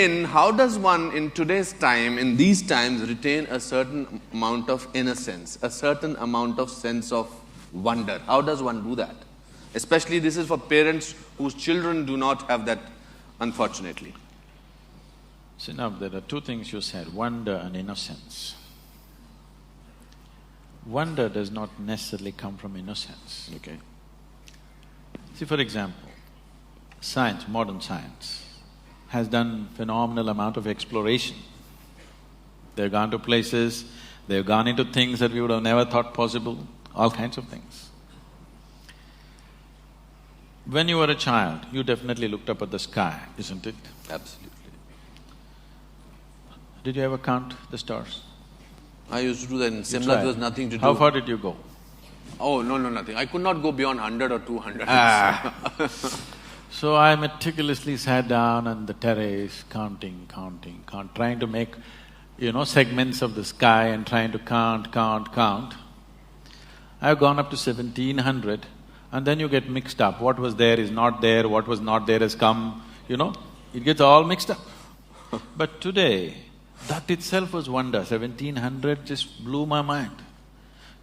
And how does one in today's time, in these times, retain a certain amount of innocence, a certain amount of sense of wonder? How does one do that? Especially this is for parents whose children do not have that, unfortunately. See, now there are two things you said, wonder and innocence. Wonder does not necessarily come from innocence. Okay. See, for example, science, modern science, has done phenomenal amount of exploration. They've gone to places, they've gone into things that we would have never thought possible, all kinds of things. When you were a child, you definitely looked up at the sky, isn't it? Absolutely. Did you ever count the stars? I used to do that in Simla, there was nothing to do. How far did you go? Oh, no, nothing. I could not go beyond 100 or 200. So I meticulously sat down on the terrace, counting, trying to make, segments of the sky and trying to count. I've gone up to 1700 and then you get mixed up. What was there is not there, what was not there has come, it gets all mixed up. But today, that itself was wonder. 1700 just blew my mind.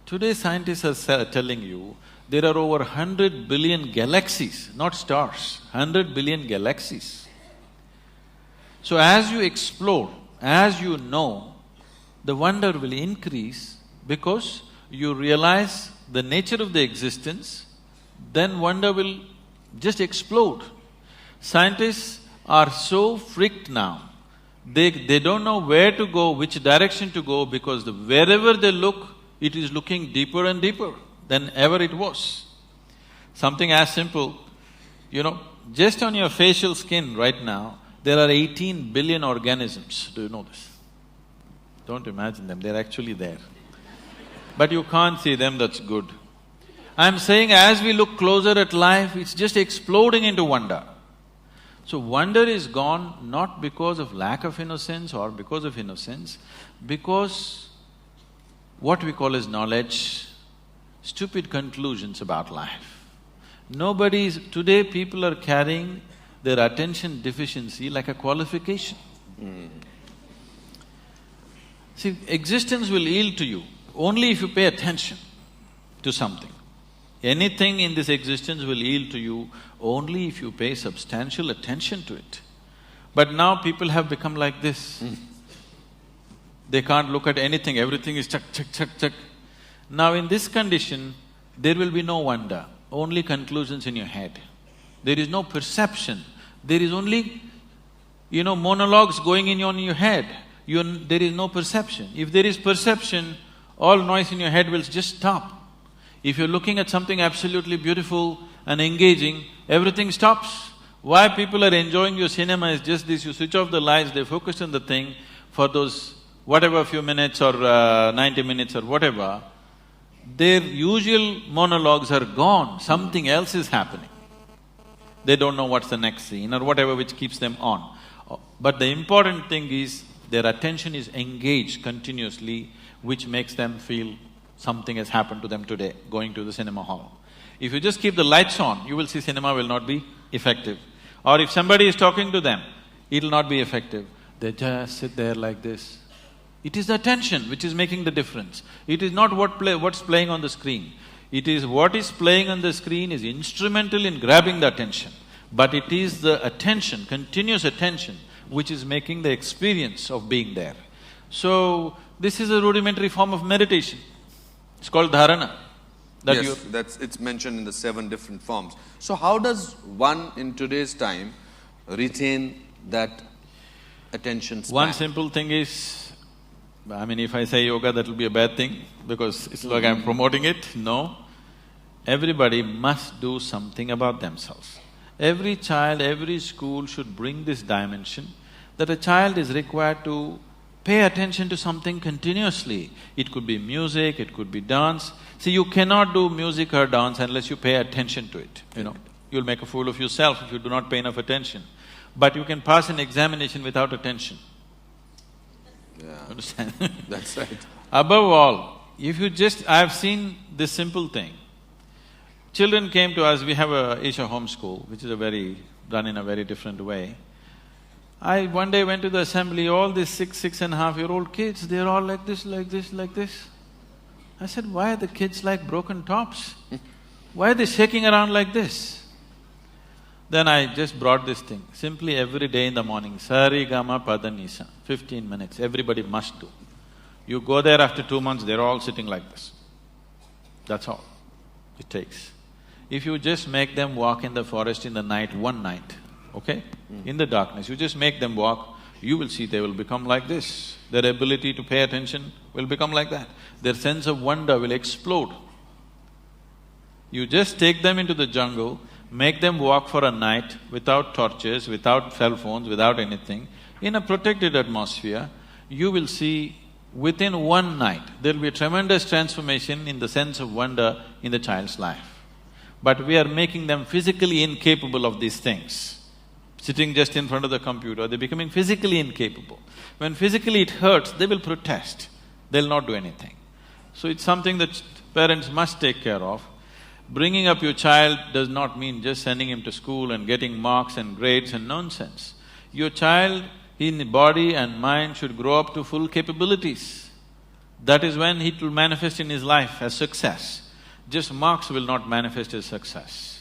Today scientists are telling you there are over 100 billion galaxies, not stars, 100 billion galaxies. So as you explore, as you know, the wonder will increase because you realize the nature of the existence, then wonder will just explode. Scientists are so freaked now, they don't know where to go, which direction to go because wherever they look, it is looking deeper and deeper than ever it was. Something as simple, just on your facial skin right now, there are 18 billion organisms. Do you know this? Don't imagine them, they're actually there. But you can't see them, that's good. I'm saying as we look closer at life, it's just exploding into wonder. So wonder is gone not because of lack of innocence or because of innocence, because what we call as knowledge, stupid conclusions about life. Today people are carrying their attention deficiency like a qualification. See, existence will yield to you only if you pay attention to something. Anything in this existence will yield to you only if you pay substantial attention to it. But now people have become like this. They can't look at anything, everything is check. Now in this condition, there will be no wonder, only conclusions in your head. There is no perception, there is only, monologues going on in your head. There is no perception. If there is perception, all noise in your head will just stop. If you're looking at something absolutely beautiful and engaging, everything stops. Why people are enjoying your cinema is just this, you switch off the lights, they focus on the thing for those whatever few minutes or 90 minutes or whatever, their usual monologues are gone, something else is happening. They don't know what's the next scene or whatever which keeps them on. But the important thing is their attention is engaged continuously, which makes them feel something has happened to them today, going to the cinema hall. If you just keep the lights on, you will see cinema will not be effective. Or if somebody is talking to them, it'll not be effective. They just sit there like this. It is the attention which is making the difference. It is not what's playing on the screen. It is what is playing on the screen is instrumental in grabbing the attention. But it is the attention, continuous attention, which is making the experience of being there. So, this is a rudimentary form of meditation. It's called dharana. It's mentioned in the 7 different forms. So how does one in today's time retain that attention span? One simple thing is, if I say yoga, that will be a bad thing because it's like I'm promoting it. No. Everybody must do something about themselves. Every child, every school should bring this dimension that a child is required to pay attention to something continuously. It could be music, it could be dance. See, you cannot do music or dance unless you pay attention to it, You'll make a fool of yourself if you do not pay enough attention. But you can pass an examination without attention. Yeah. Understand? That's right. Above all, if you I've seen this simple thing. Children came to us, we have a Isha home school, which is done in a very different way. I one day went to the assembly, all these 6.5-year-old kids, they're all like this, like this, like this. I said, why are the kids like broken tops? Why are they shaking around like this? Then I just brought this thing, simply every day in the morning, Sari Gama Pada Nisa, 15 minutes, everybody must do. You go there after 2 months, they're all sitting like this. That's all it takes. If you just make them walk in the forest in the night, one night, okay? In the darkness, you just make them walk, you will see they will become like this. Their ability to pay attention will become like that. Their sense of wonder will explode. You just take them into the jungle, make them walk for a night without torches, without cell phones, without anything, in a protected atmosphere, you will see within one night, there'll be a tremendous transformation in the sense of wonder in the child's life. But we are making them physically incapable of these things. Sitting just in front of the computer, they're becoming physically incapable. When physically it hurts, they will protest, they'll not do anything. So it's something that parents must take care of. Bringing up your child does not mean just sending him to school and getting marks and grades and nonsense. Your child in body and mind should grow up to full capabilities. That is when it will manifest in his life as success. Just marks will not manifest as success.